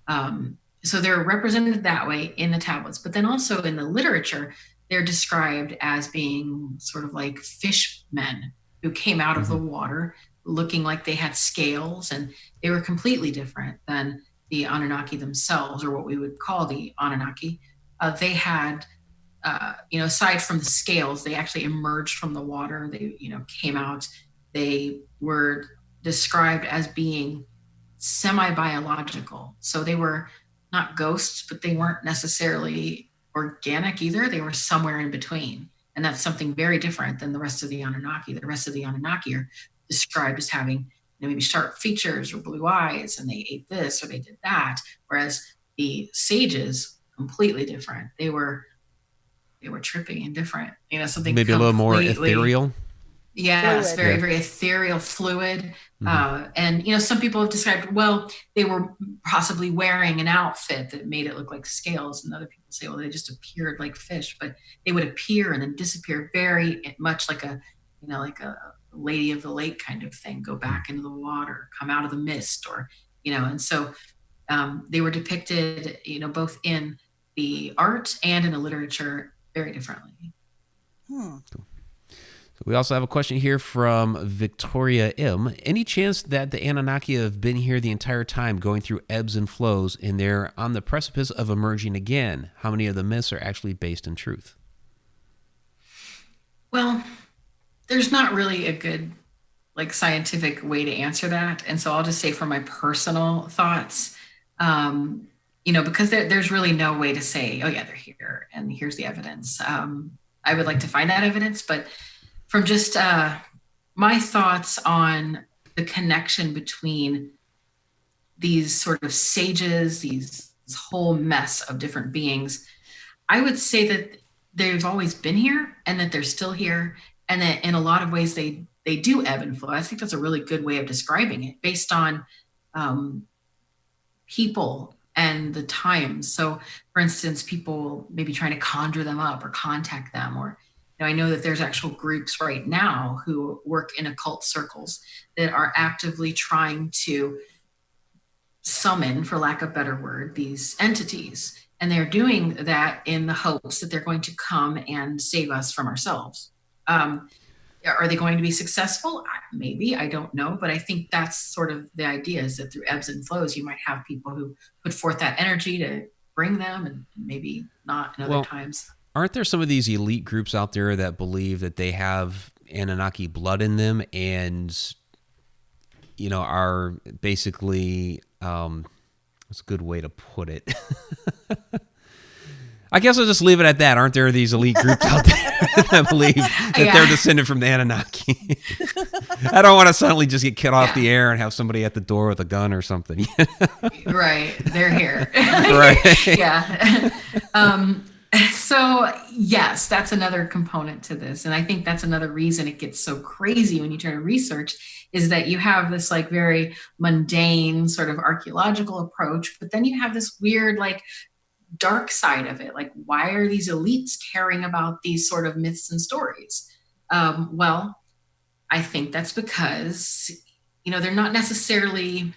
they're represented that way in the tablets. But then also in the literature, they're described as being sort of like fish men who came out of the water looking like they had scales, and they were completely different than the Anunnaki themselves, or what we would call the Anunnaki. They had, aside from the scales, they actually emerged from the water. They, came out. They were described as being semi-biological. So they were not ghosts, but they weren't necessarily organic either. They were somewhere in between. And that's something very different than the rest of the Anunnaki. The rest of the Anunnaki are described as having maybe sharp features or blue eyes, and they ate this or they did that. Whereas the sages, completely different. They were they were trippy and different, something maybe a little more ethereal. Yes, very, very ethereal, fluid. And, some people have described, well, they were possibly wearing an outfit that made it look like scales. And other people say, well, they just appeared like fish, but they would appear and then disappear very much like like a lady of the lake kind of thing, go back into the water, come out of the mist, or, and so they were depicted, both in the art and in the literature very differently. Cool. So we also have a question here from Victoria M. Any chance that the Anunnaki have been here the entire time, going through ebbs and flows, and they're on the precipice of emerging again? How many of the myths are actually based in truth? Well, there's not really a good scientific way to answer that. And so I'll just say from my personal thoughts, because there's really no way to say, oh yeah, they're here and here's the evidence. I would like to find that evidence, but from just my thoughts on the connection between these sort of sages, this whole mess of different beings, I would say that they've always been here and that they're still here, and that in a lot of ways they do ebb and flow. I think that's a really good way of describing it based on people and the times. So for instance, people maybe trying to conjure them up or contact them, or I know that there's actual groups right now who work in occult circles that are actively trying to summon, for lack of a better word, these entities. And they're doing that in the hopes that they're going to come and save us from ourselves. Are they going to be successful? Maybe, I don't know. But I think that's sort of the idea, is that through ebbs and flows, you might have people who put forth that energy to bring them, and maybe not in other times. Aren't there some of these elite groups out there that believe that they have Anunnaki blood in them and, are basically, what's a good way to put it? I guess I'll just leave it at that. Aren't there these elite groups out there that believe that they're descended from the Anunnaki? I don't want to suddenly just get kicked off the air and have somebody at the door with a gun or something. Right. They're here. Right. Yeah. So yes, that's another component to this. And I think that's another reason it gets so crazy when you try to research, is that you have this very mundane sort of archaeological approach, but then you have this weird, dark side of it. Why are these elites caring about these sort of myths and stories? Well, I think that's because, they're not necessarily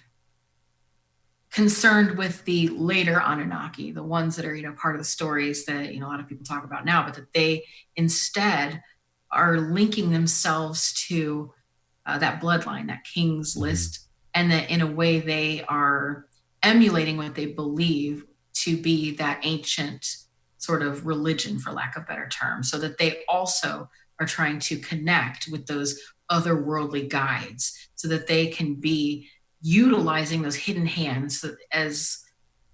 concerned with the later Anunnaki, the ones that are, part of the stories that, a lot of people talk about now, but that they instead are linking themselves to that bloodline, that king's list, and that in a way they are emulating what they believe to be that ancient sort of religion, for lack of a better term, so that they also are trying to connect with those otherworldly guides so that they can be utilizing those hidden hands as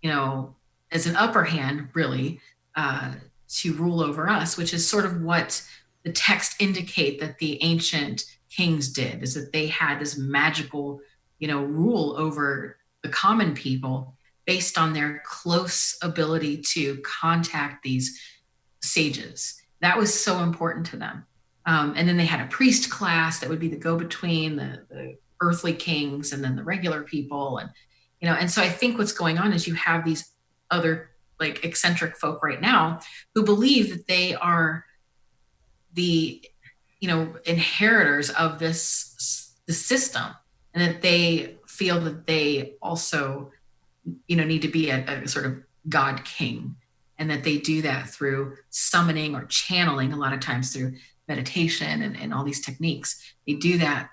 an upper hand, really, to rule over us, which is sort of what the text indicate that the ancient kings did, is that they had this magical, rule over the common people based on their close ability to contact these sages. That was so important to them. And then they had a priest class that would be the go-between, the earthly kings and then the regular people. And so I think what's going on is you have these other eccentric folk right now who believe that they are the, inheritors of the system, and that they feel that they also, need to be a sort of God king, and that they do that through summoning or channeling, a lot of times through meditation and all these techniques. They do that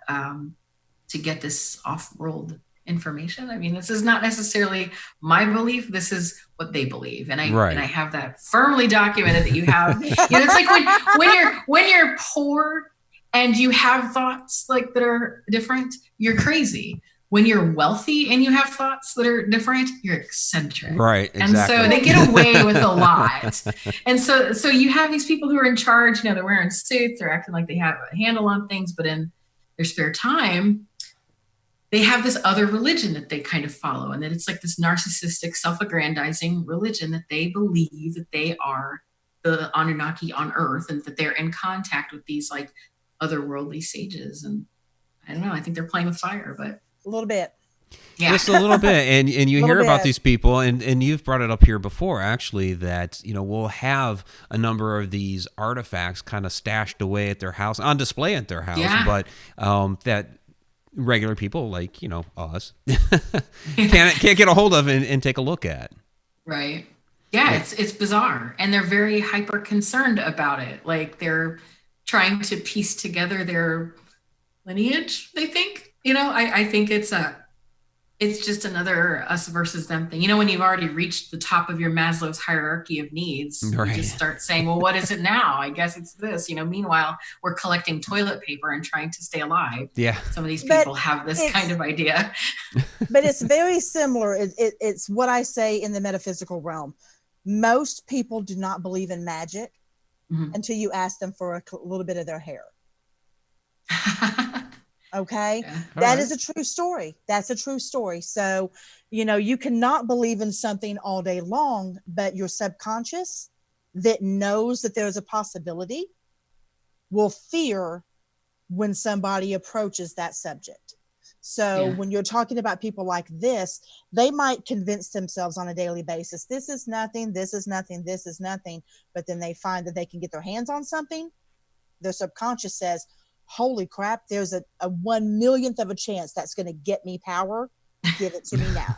to get this off-world information. I mean, this is not necessarily my belief. This is what they believe, and I have that firmly documented. That you have, it's like when you're poor and you have thoughts that are different, you're crazy. When you're wealthy and you have thoughts that are different, you're eccentric. Right, exactly. And so they get away with a lot. And so you have these people who are in charge, they're wearing suits, they're acting like they have a handle on things, but in their spare time, they have this other religion that they kind of follow. And that it's like this narcissistic, self-aggrandizing religion that they believe that they are the Anunnaki on Earth, and that they're in contact with these like otherworldly sages. And I don't know, I think they're playing with fire, but A little bit. yeah. Just a little bit. And you Little hear about bit. these people, and you've brought it up here before, actually, that, we'll have a number of these artifacts kind of stashed away at their house, on display at their house, Yeah. but that regular people like, us can't get a hold of and take a look at. Right. Yeah, it's bizarre. And they're very hyper concerned about it. Like they're trying to piece together their lineage, they think. I think it's just another us versus them thing. When you've already reached the top of your Maslow's hierarchy of needs, Right. you just start saying, well, what is it now? I guess it's this. Meanwhile, we're collecting toilet paper and trying to stay alive. Yeah. Some of these people have this kind of idea. But it's very similar. It's what I say in the metaphysical realm. Most people do not believe in magic until you ask them for a little bit of their hair. Okay. Yeah. That is a true story. That's a true story. So, you cannot believe in something all day long, but your subconscious that knows that there's a possibility will fear when somebody approaches that subject. So when you're talking about people like this, they might convince themselves on a daily basis, this is nothing, this is nothing, this is nothing. But then they find that they can get their hands on something. Their subconscious says, holy crap, there's a 1/1,000,000th of a chance that's going to get me power. Give it to me now.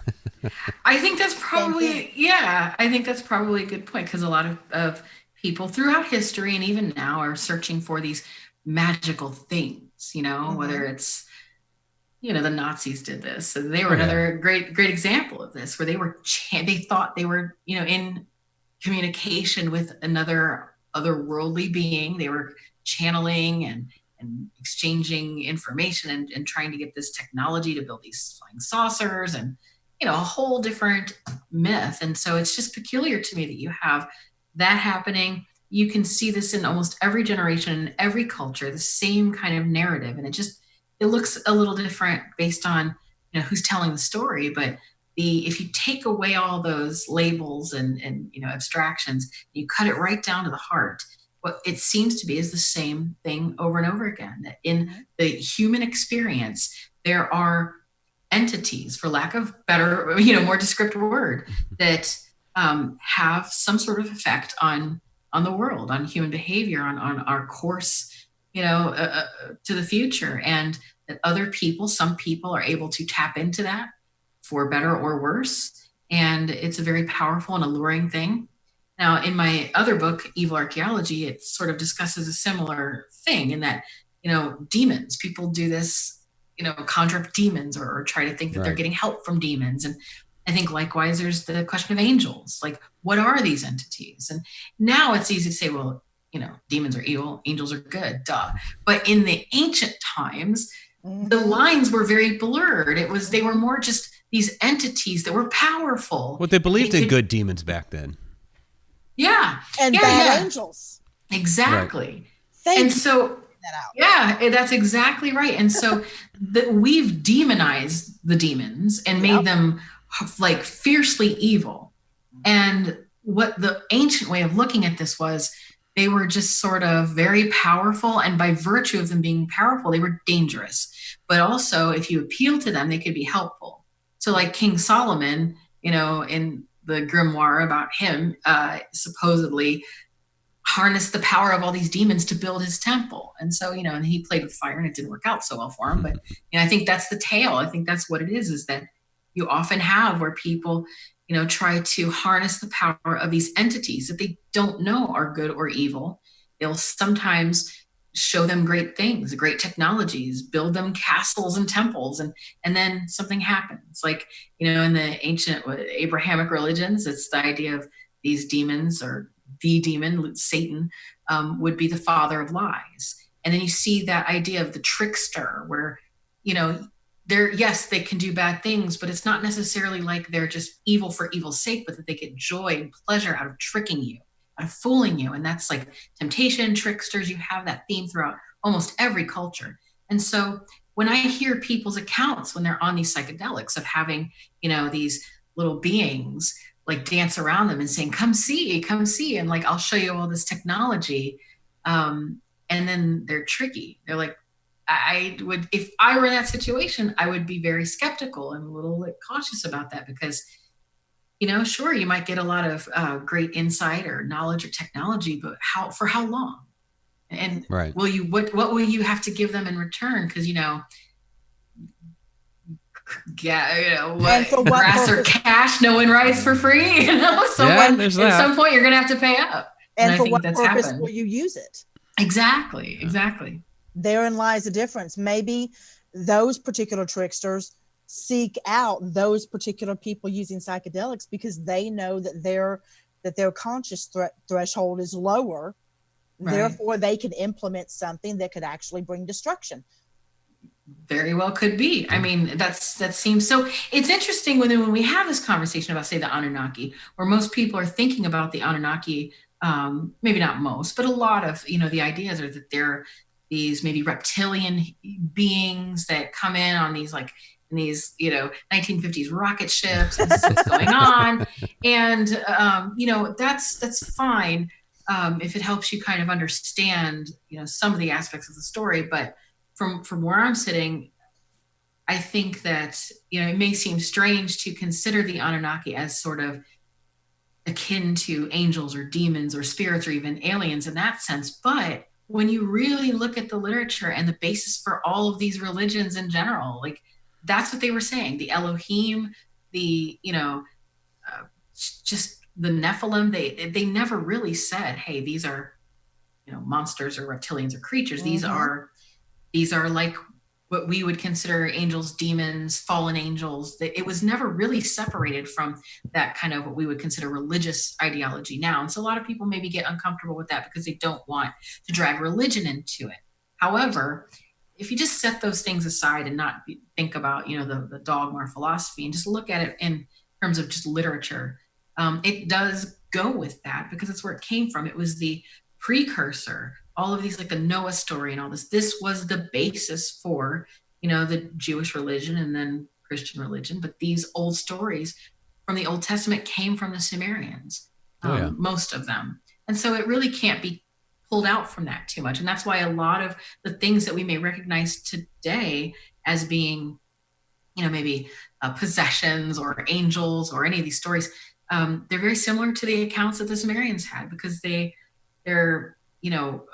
I think that's probably, I think that's probably a good point, because a lot of people throughout history and even now are searching for these magical things, whether it's, the Nazis did this. So they were another great example of this, where they thought they were, in communication with another otherworldly being. They were channeling and exchanging information and trying to get this technology to build these flying saucers and, a whole different myth. And so it's just peculiar to me that you have that happening. You can see this in almost every generation, in every culture, the same kind of narrative. And it looks a little different based on, who's telling the story. But if you take away all those labels and abstractions, you cut it right down to the heart, what it seems to be is the same thing over and over again. That in the human experience, there are entities, for lack of better, more descriptive word, that have some sort of effect on the world, on human behavior, on our course, to the future. And that some people are able to tap into that for better or worse. And it's a very powerful and alluring thing. Now, in my other book, Evil Archaeology, it sort of discusses a similar thing in that, demons, people do this, conjure up demons or try to think that they're getting help from demons. And I think likewise, there's the question of angels. Like, what are these entities? And now it's easy to say, well, demons are evil, angels are good, duh. But in the ancient times, the lines were very blurred. They were more just these entities that were powerful. Well, they believed in good demons back then. Yeah. And bad angels. Exactly. Thank and you so, for that out. yeah, that's exactly right. And so we've demonized the demons and made them like fiercely evil. And what the ancient way of looking at this was, they were just sort of very powerful. And by virtue of them being powerful, they were dangerous. But also, if you appeal to them, they could be helpful. So like King Solomon, in the grimoire about him, supposedly harnessed the power of all these demons to build his temple. And so, and he played with fire and it didn't work out so well for him. But I think that's the tale. I think that's what it is that you often have where people, try to harness the power of these entities that they don't know are good or evil. They'll sometimes show them great things, great technologies, build them castles and temples, and then something happens. Like, in the ancient Abrahamic religions, it's the idea of these demons, or the demon, Satan, would be the father of lies. And then you see that idea of the trickster, where, they can do bad things, but it's not necessarily like they're just evil for evil's sake, but that they get joy and pleasure out of tricking you, out of fooling you. And that's like temptation, tricksters. You have that theme throughout almost every culture. And so when I hear people's accounts when they're on these psychedelics of having, these little beings like dance around them and saying, come see, and like, I'll show you all this technology. And then they're tricky. They're like, I would, if I were in that situation, I would be very skeptical and a little like cautious about that, because, you know, sure, you might get a lot of great insight or knowledge or technology, but for how long? And right. what will you have to give them in return? Because, you know, what grass or cash, no one rides for free. You know, someone at some point you're going to have to pay up. And for what purpose will you use it? Exactly. Therein lies the difference. Maybe those particular tricksters seek out those particular people using psychedelics because they know that their conscious threshold is lower. Right. Therefore, they can implement something that could actually bring destruction. Very well could be. I mean, that seems so. It's interesting when we have this conversation about, say, the Anunnaki, where most people are thinking about the Anunnaki. Maybe not most, but a lot of, you know, the ideas are that they're these maybe reptilian beings that come in on these, like, in these, you know, 1950s rocket ships. This is what's going on, and you know, that's fine if it helps you kind of understand, you know, some of the aspects of the story, but from where I'm sitting, I think that, you know, it may seem strange to consider the Anunnaki as sort of akin to angels or demons or spirits or even aliens in that sense. But when you really look at the literature and the basis for all of these religions in general, like, that's what they were saying. The Elohim, the, you know, just the Nephilim, they never really said, hey, these are, you know, monsters or reptilians or creatures. Mm-hmm. These are like what we would consider angels, demons, fallen angels. It was never really separated from that kind of what we would consider religious ideology now. And so a lot of people maybe get uncomfortable with that because they don't want to drag religion into it. However, if you just set those things aside and not think about, you know, the dogma or philosophy, and just look at it in terms of just literature, it does go with that because it's where it came from. It was the precursor. All of these, like the Noah story and all this was the basis for, you know, the Jewish religion and then Christian religion. But these old stories from the Old Testament came from the Sumerians, most of them. And so it really can't be pulled out from that too much. And that's why a lot of the things that we may recognize today as being, you know, maybe possessions or angels or any of these stories, they're very similar to the accounts that the Sumerians had, because they're, you know,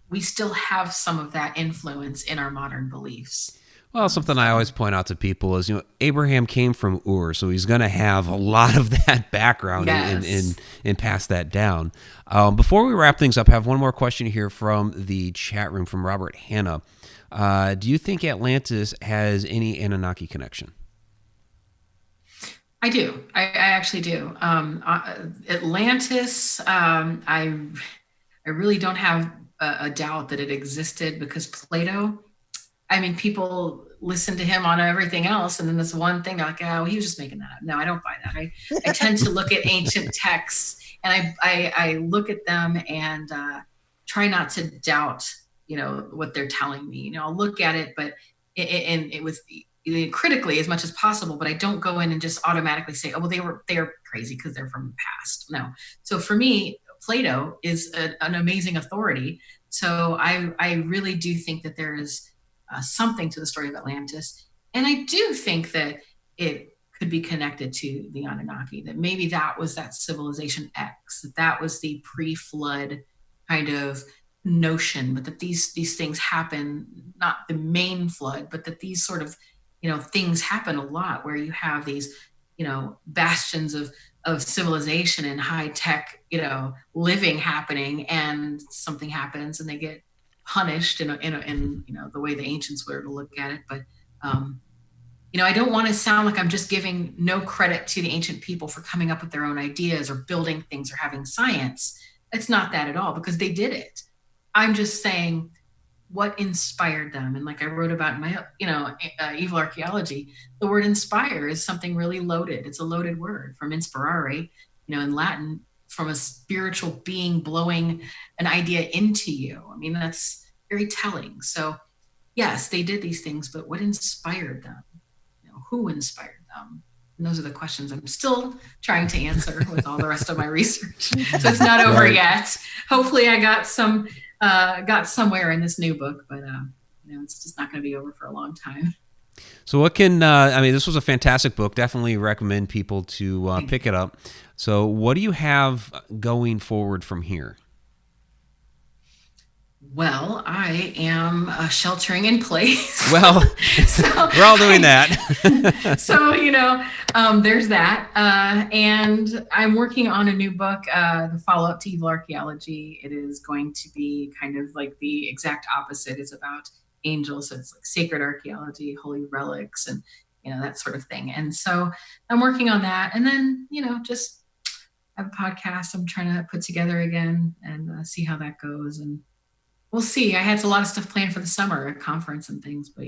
we still have some of that influence in our modern beliefs. Well, something I always point out to people is, you know, Abraham came from Ur, so he's going to have a lot of that background and pass that down. Before we wrap things up, I have one more question here from the chat room from Robert Hanna. Do you think Atlantis has any Anunnaki connection? I do. I actually do. Atlantis, I really don't have a doubt that it existed, because Plato, I mean, people listen to him on everything else, and then this one thing, they're like, oh, he was just making that up. No, I don't buy that. I tend to look at ancient texts, and I look at them and try not to doubt, you know, what they're telling me. You know, I'll look at it, but it was critically as much as possible, but I don't go in and just automatically say, oh, well, they're crazy because they're from the past. No. So for me, Plato is an amazing authority. So I really do think that there is something to the story of Atlantis. And I do think that it could be connected to the Anunnaki, that maybe that was that civilization X, that was the pre-flood kind of notion, but that these things happen, not the main flood, but that these sort of, you know, things happen a lot where you have these, you know, bastions of civilization and high tech, you know, living happening, and something happens and they get punished in you know, the way the ancients were to look at it. But you know, I don't want to sound like I'm just giving no credit to the ancient people for coming up with their own ideas or building things or having science. It's not that at all, because they did it. I'm just saying what inspired them. And like I wrote about in my, you know, Evil Archaeology, the word inspire is something really loaded. It's a loaded word from inspirare, you know, in Latin, from a spiritual being blowing an idea into you. I mean, that's very telling. So yes, they did these things, but what inspired them? You know, who inspired them? And those are the questions I'm still trying to answer with all the rest of my research. So it's not over yet. Hopefully I got somewhere in this new book, but it's just not going to be over for a long time. So what can, this was a fantastic book. Definitely recommend people to pick it up. So what do you have going forward from here? Well, I am sheltering in place. Well, so, we're all doing that. So, there's that. And I'm working on a new book, the follow-up to Evil Archaeology. It is going to be kind of like the exact opposite. It's about angels. So it's like sacred archaeology, holy relics, and, that sort of thing. And so I'm working on that. And then, just have a podcast I'm trying to put together again and see how that goes. And we'll see. I had a lot of stuff planned for the summer, a conference and things, but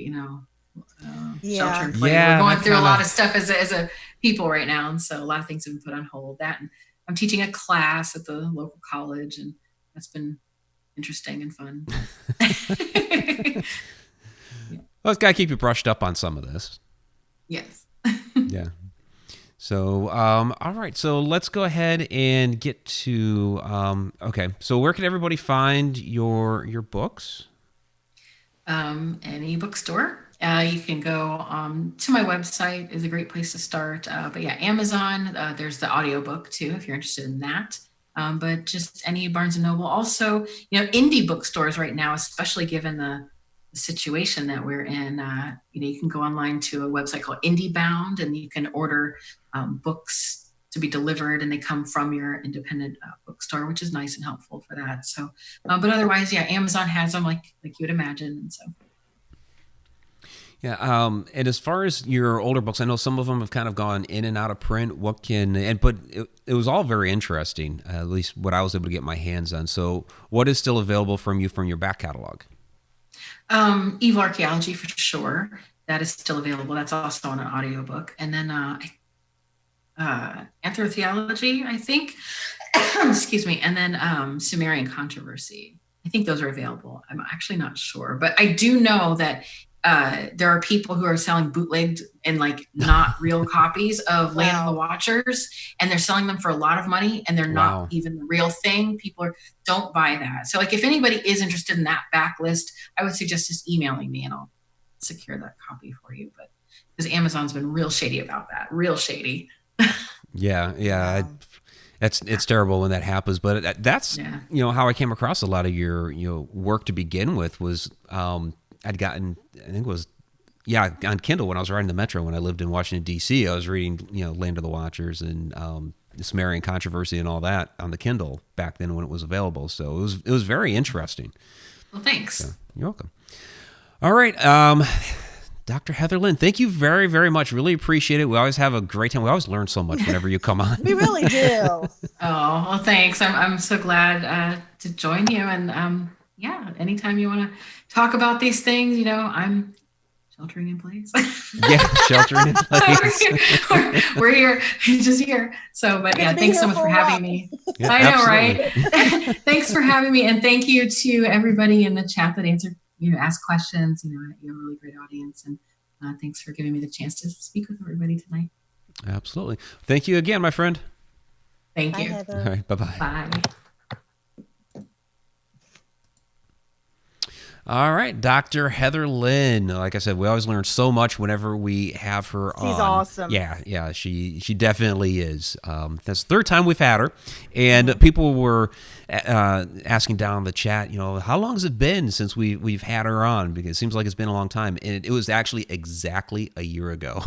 shelter in place. We're going through a lot of stuff as a people right now, and so a lot of things have been put on hold. That, and I'm teaching a class at the local college, and that's been interesting and fun. Well, it's got to keep you brushed up on some of this. Yes. Yeah. So, all right. So let's go ahead and get to, okay. So where can everybody find your books? Any bookstore. You can go to my website is a great place to start. But yeah, Amazon, there's the audiobook too, if you're interested in that. But just any Barnes and Noble. Also, indie bookstores right now, especially given the situation that we're in, you can go online to a website called IndieBound, and you can order books to be delivered, and they come from your independent bookstore, which is nice and helpful for that. So, but otherwise, yeah, Amazon has them like you would imagine, and so. Yeah, and as far as your older books, I know some of them have kind of gone in and out of print. But it was all very interesting, at least what I was able to get my hands on. So, what is still available from your back catalog? Evil Archaeology for sure. That is still available. That's also on an audiobook. And then Anthrotheology, I think. Excuse me. And then Sumerian Controversy. I think those are available. I'm actually not sure. But I do know that there are people who are selling bootlegged and like not real copies of Land of the Watchers, and they're selling them for a lot of money, and they're not even the real thing. People don't buy that. So like if anybody is interested in that backlist, I would suggest just emailing me and I'll secure that copy for you. But because Amazon's been real shady about that, real shady. Yeah. It's terrible when that happens, but that's how I came across a lot of your work to begin with was I'd gotten, I think it was, on Kindle when I was riding the Metro when I lived in Washington, D.C. I was reading, Land of the Watchers and the Sumerian Controversy and all that on the Kindle back then when it was available. So it was very interesting. Well, thanks. So, you're welcome. All right. Dr. Heather Lynn, thank you very, very much. Really appreciate it. We always have a great time. We always learn so much whenever you come on. We really do. Oh, well, thanks. I'm so glad to join you. And anytime you want to talk about these things, I'm sheltering in place. Yeah, sheltering in place. we're here, just here. So, but yeah, thanks so much for having me. Yeah, I know, right? Thanks for having me. And thank you to everybody in the chat that answered, asked questions. You have a really great audience. And thanks for giving me the chance to speak with everybody tonight. Absolutely. Thank you again, my friend. Thank you. Heather. All right. Bye-bye. Bye. All right, Dr. Heather Lynn. Like I said, we always learn so much whenever we have her on. She's awesome. Yeah, she definitely is. That's the third time we've had her, and people were asking down in the chat, how long has it been since we've had her on? Because it seems like it's been a long time, and it was actually exactly a year ago.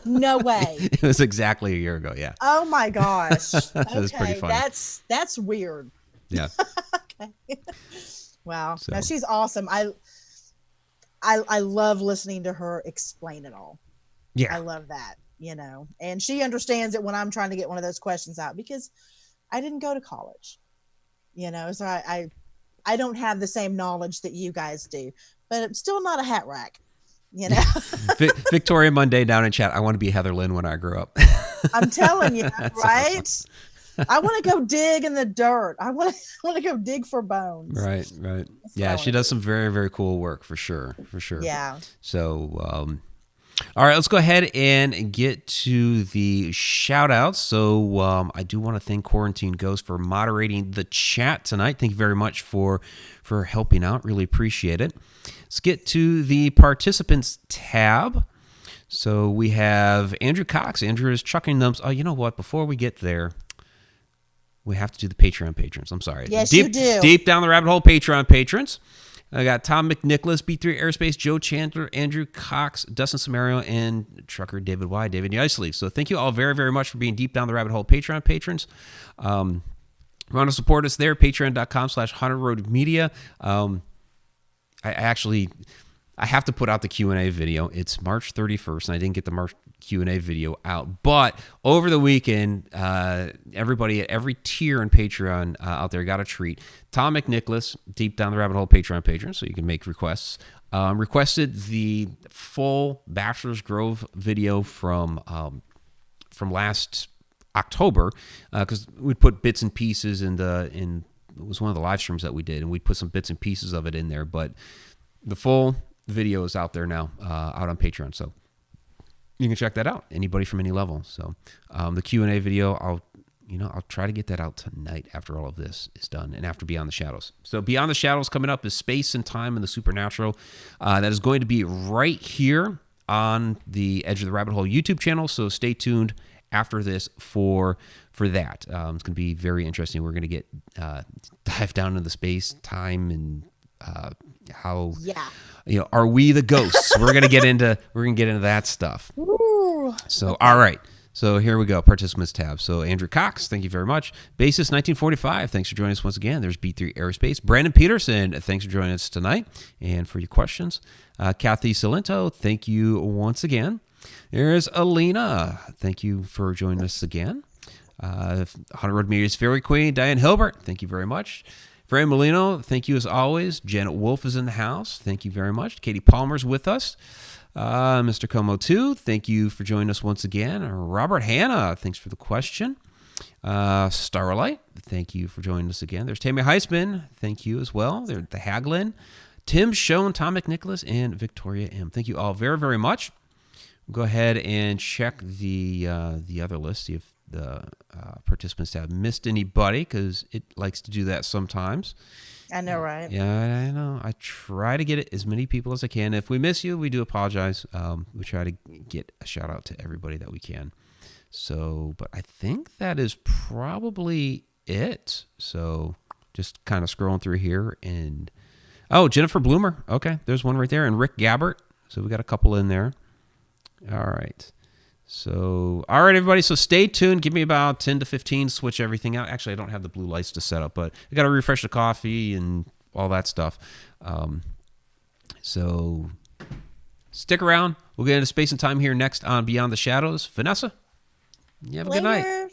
No way. It was exactly a year ago. Yeah. Oh my gosh. That was pretty funny. That's weird. Yeah. Okay. Wow. So. No, she's awesome. I love listening to her explain it all. Yeah. I love that, and she understands it when I'm trying to get one of those questions out because I didn't go to college, so I don't have the same knowledge that you guys do, but I'm still not a hat rack, Victoria Monday down in chat. I want to be Heather Lynn when I grow up. I'm telling you, right? Awesome. I want to go dig in the dirt. I want to go dig for bones. Right. Yeah, she does some very, very cool work for sure. Yeah. So, All right, let's go ahead and get to the shout outs. So I do want to thank Quarantine Ghost for moderating the chat tonight. Thank you very much for helping out. Really appreciate it. Let's get to the participants tab. So we have Andrew Cox. Andrew is chucking them. Oh, you know what? Before we get there, we have to do the Patreon patrons. I'm sorry. Yes, you do. Deep down the rabbit hole, Patreon patrons. I got Tom McNicholas, B3 Aerospace, Joe Chandler, Andrew Cox, Dustin Samario, and trucker David Y. David Nicely. So thank you all very, very much for being deep down the rabbit hole Patreon patrons. If you want to support us there, patreon.com/haunted-road-media. I have to put out the Q&A video. It's March 31st, and I didn't get the March Q&A video out. But over the weekend, everybody at every tier in Patreon out there got a treat. Tom McNicholas, Deep Down the Rabbit Hole Patreon patron, so you can make requests, requested the full Bachelor's Grove video from last October, because we'd put bits and pieces it was one of the live streams that we did, and we'd put some bits and pieces of it in there. But the full video is out there now, out on Patreon, so you can check that out. Anybody from any level. So the Q&A video, I'll try to get that out tonight after all of this is done, and after Beyond the Shadows. So Beyond the Shadows coming up is Space and Time and the Supernatural. That is going to be right here on the Edge of the Rabbit Hole YouTube channel. So stay tuned after this for that. It's going to be very interesting. We're going to get dive down into the space, time, and how are we the ghosts? We're gonna get into that stuff. Ooh, so okay. All right, so here we go. Participants tab. So Andrew Cox, thank you very much. Basis 1945, thanks for joining us once again. There's B3 Aerospace. Brandon Peterson, thanks for joining us tonight and for your questions. Kathy Salento, thank you once again. There's Alina, thank you for joining us again. Haunted Road Media's Fairy Queen, Diane Hilbert, thank you very much. Fran Molino, thank you as always. Janet Wolf is in the house. Thank you very much. Katie Palmer's with us. Mr. Como, too, thank you for joining us once again. Robert Hanna, thanks for the question. Starlight, thank you for joining us again. There's Tammy Heisman, thank you as well. There's the Haglin, Tim Schoen, Tom McNicholas, and Victoria M. Thank you all very, very much. We'll go ahead and check the other list, see if the participants have missed anybody, because it likes to do that sometimes. I know, right? Yeah, I know. I try to get it as many people as I can. If we miss you, we do apologize. We try to get a shout out to everybody that we can. So, but I think that is probably it. So just kind of scrolling through here, and Jennifer Bloomer. Okay, there's one right there, and Rick Gabbert. So we got a couple in there. All right. So, all right, everybody. So stay tuned. Give me about 10 to 15. Switch everything out. Actually, I don't have the blue lights to set up, but I got to refresh the coffee and all that stuff. So stick around. We'll get into Space and Time here next on Beyond the Shadows. Vanessa, you have a good night.